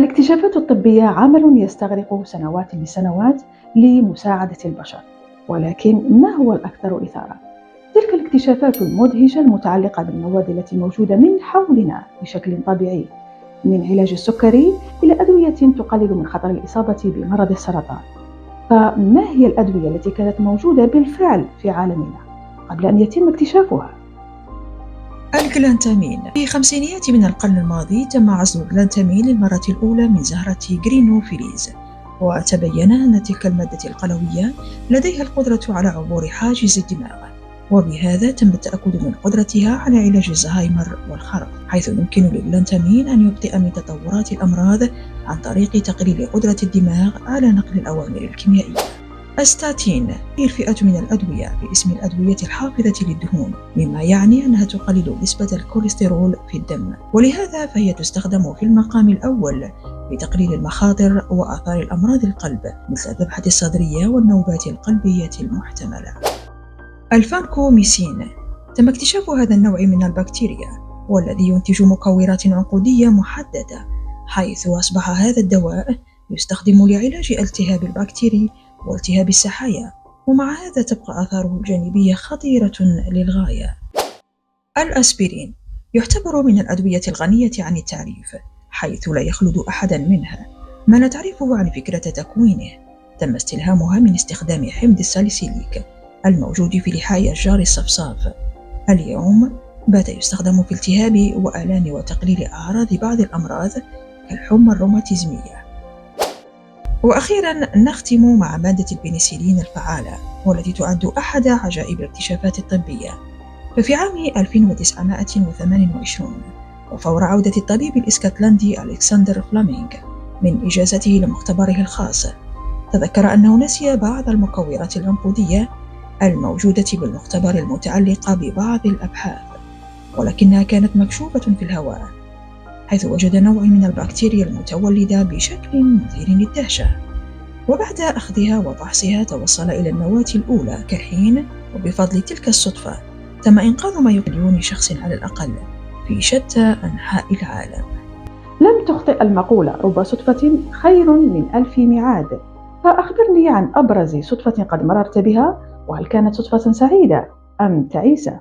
الاكتشافات الطبية عمل يستغرق سنوات لسنوات لمساعدة البشر، ولكن ما هو الأكثر إثارة؟ تلك الاكتشافات المدهشة المتعلقة بالمواد التي موجودة من حولنا بشكل طبيعي، من علاج السكري إلى أدوية تقلل من خطر الإصابة بمرض السرطان. فما هي الأدوية التي كانت موجودة بالفعل في عالمنا قبل أن يتم اكتشافها؟ الجلانتامين. في خمسينيات من القرن الماضي تم عزل الجلانتامين للمرة الأولى من زهرة جرينوفيليز، وتبين أن تلك المادة القلوية لديها القدرة على عبور حاجز الدماغ، وبهذا تم التأكد من قدرتها على علاج الزهايمر والخرف، حيث يمكن للجلانتامين أن يبطئ من تطورات الأمراض عن طريق تقليل قدرة الدماغ على نقل الأوامر الكيميائية. الستاتين هي الفئة من الأدوية باسم الأدوية الحافظة للدهون، مما يعني أنها تقلل نسبة الكوليسترول في الدم، ولهذا فهي تستخدم في المقام الأول لتقليل المخاطر وآثار الأمراض القلب مثل الذبحة الصدرية والنوبات القلبية المحتملة. الفانكوميسين. تم اكتشاف هذا النوع من البكتيريا والذي ينتج مكورات عنقودية محددة، حيث أصبح هذا الدواء يستخدم لعلاج التهاب البكتيري والتهاب السحايا، ومع هذا تبقى آثاره الجانبية خطيرة للغاية. الأسبرين يعتبر من الأدوية الغنية عن التعريف، حيث لا يخلد أحدا منها ما لا تعرفه عن فكرة تكوينه. تم استلهامها من استخدام حمض الساليسيليك الموجود في لحاء أشجار الصفصاف. اليوم بات يستخدم في التهاب وآلام وتقليل أعراض بعض الأمراض كالحمى الروماتيزمية. وأخيرا نختم مع مادة البنسلين الفعالة، والتي تعد أحد عجائب الاكتشافات الطبية. ففي عام 1928 وفور عودة الطبيب الإسكتلندي ألكسندر فلامينغ من إجازته لمختبره الخاص، تذكر أنه نسي بعض المكورات العنقودية الموجودة بالمختبر المتعلقة ببعض الأبحاث، ولكنها كانت مكشوفة في الهواء، حيث وجد نوع من البكتيريا المتولدة بشكل مثير للدهشة. وبعد أخذها وفحصها توصل إلى النواة الأولى كالحين، وبفضل تلك الصدفة تم إنقاذ ما يقرب مليون شخص على الأقل في شتى أنحاء العالم. لم تخطئ المقولة: رب صدفة خير من 1000 ميعاد. فأخبرني عن أبرز صدفة قد مررت بها، وهل كانت صدفة سعيدة أم تعيسة؟